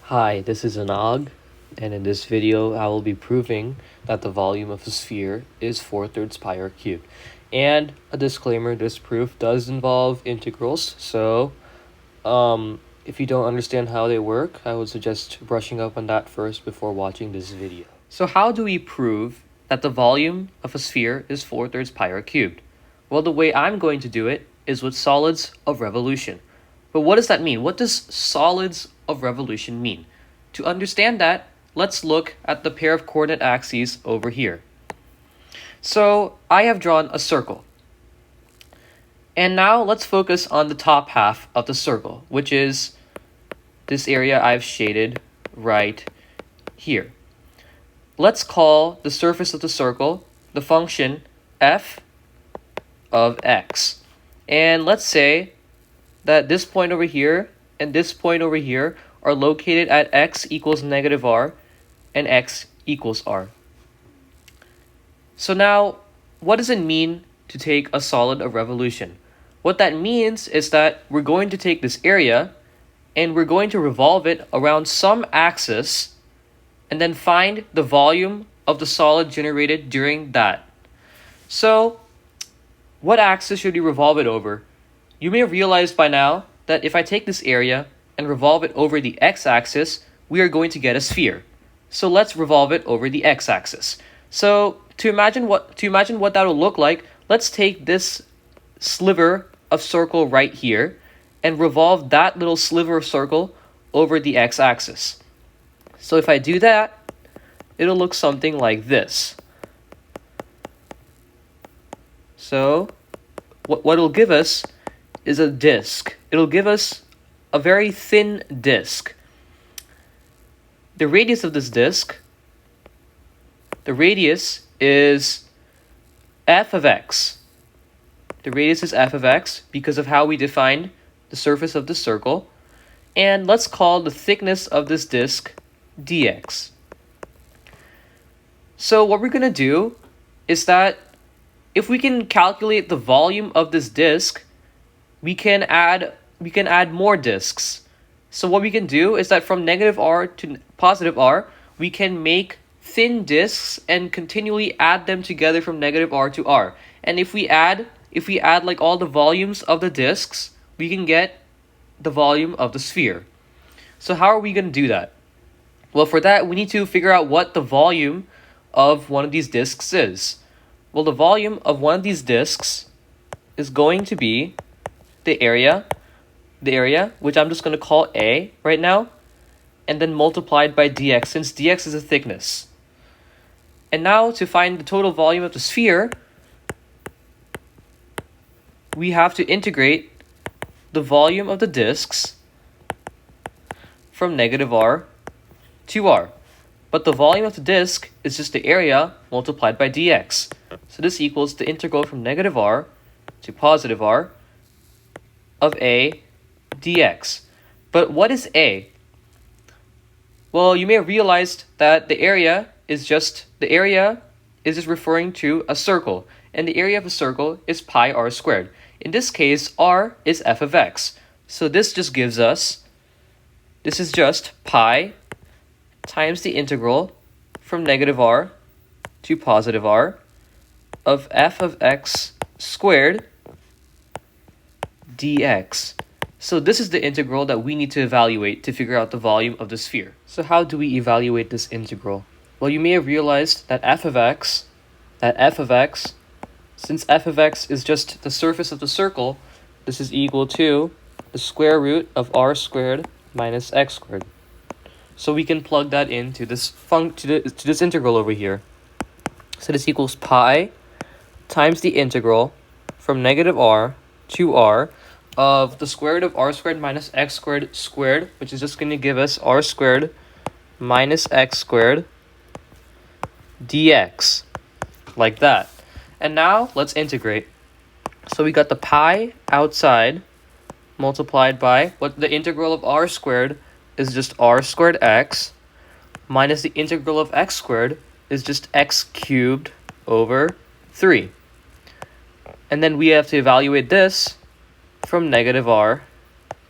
Hi, this is Anag, and in this video I will be proving that the volume of a sphere is 4/3 pi r cubed. And a disclaimer, this proof does involve integrals, so if you don't understand how they work, I would suggest brushing up on that first before watching this video. So how do we prove that the volume of a sphere is 4/3 pi r cubed? Well, the way I'm going to do it is with solids of revolution. But what does that mean? What does solids of revolution mean? To understand that, let's look at the pair of coordinate axes over here. So I have drawn a circle. And now let's focus on the top half of the circle, which is this area I've shaded right here. Let's call the surface of the circle the function f of x. And let's say that this point over here and this point over here are located at x equals negative r and x equals r. So now, what does it mean to take a solid of revolution? What that means is that we're going to take this area and we're going to revolve it around some axis and then find the volume of the solid generated during that. So, what axis should we revolve it over? You may have realized by now that if I take this area and revolve it over the x-axis, we are going to get a sphere. So let's revolve it over the x-axis. So to imagine what that will look like, let's take this sliver of circle right here and revolve that little sliver of circle over the x-axis. So if I do that, it'll look something like this. So what it'll give us is a disk. It'll give us a very thin disk. The radius of this disk, the radius is f of x. The radius is f of x because of how we defined the surface of the circle. And let's call the thickness of this disk dx. So what we're going to do is that if we can calculate the volume of this disk, we can add more disks. So what we can do is that from negative r to positive r, we can make thin disks and continually add them together from negative r to r. And if we add like all the volumes of the disks, we can get the volume of the sphere. So how are we going to do that? Well, for that, we need to figure out what the volume of one of these disks is. Well, the volume of one of these disks is going to be the area, which I'm just going to call A right now, and then multiplied by dx, since dx is a thickness. And now to find the total volume of the sphere, we have to integrate the volume of the disks from negative r to r. But the volume of the disk is just the area multiplied by dx. So this equals the integral from negative r to positive r of a dx. But what is a? Well, you may have realized that the area is just referring to a circle, and the area of a circle is pi r squared. In this case, r is f of x. So this just gives us, this is just pi times the integral from negative r to positive r of f of x squared dx. So this is the integral that we need to evaluate to figure out the volume of the sphere. So how do we evaluate this integral? Well, you may have realized that f of x, since f of x is just the surface of the circle, this is equal to the square root of r squared minus x squared. So we can plug that into this to this integral over here. So this equals pi times the integral from negative r to r of the square root of r squared minus x squared squared, which is just going to give us r squared minus x squared dx, like that. And now let's integrate. So we got the pi outside multiplied by what the integral of r squared is just r squared x minus the integral of x squared is just x cubed over 3. And then we have to evaluate this from negative r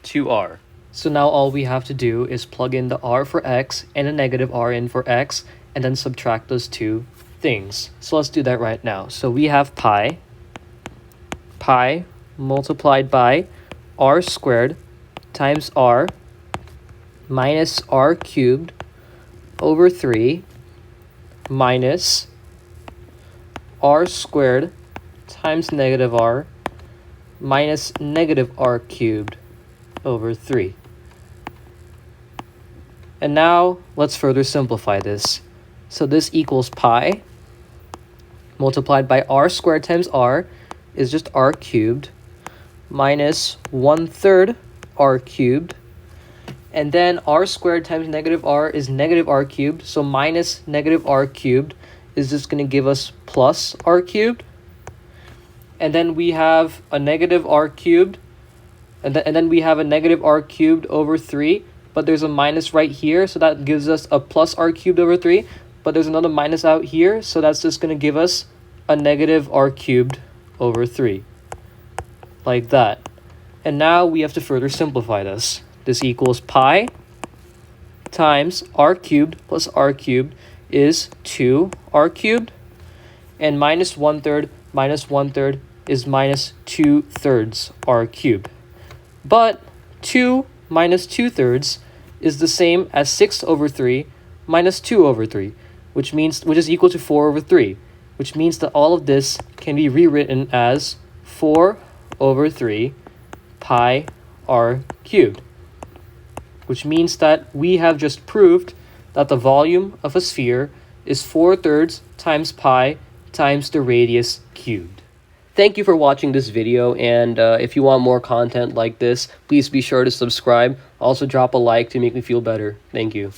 to r. So now all we have to do is plug in the r for x and a negative r in for x, and then subtract those two things. So let's do that right now. So we have pi multiplied by r squared times r minus r cubed over 3 minus r squared times negative r minus negative r cubed over 3. And now let's further simplify this. So this equals pi multiplied by r squared times r is just r cubed minus 1/3 r cubed. And then r squared times negative r is negative r cubed. So minus negative r cubed is just going to give us plus r cubed. And then we have a negative r cubed. And then we have a negative r cubed over 3. But there's a minus right here. So that gives us a plus r cubed over 3. But there's another minus out here. So that's just going to give us a negative r cubed over 3. Like that. And now we have to further simplify this. This equals pi times r cubed plus r cubed is 2r cubed. And minus 1/3 is minus 2/3 r cubed. But 2 minus 2/3 is the same as 6 over 3 minus 2 over 3, which is equal to 4 over 3, which means that all of this can be rewritten as 4 over 3 pi r cubed, which means that we have just proved that the volume of a sphere is 4/3 times pi times the radius cubed. Thank you for watching this video, and if you want more content like this, please be sure to subscribe. Also drop a like to make me feel better. Thank you.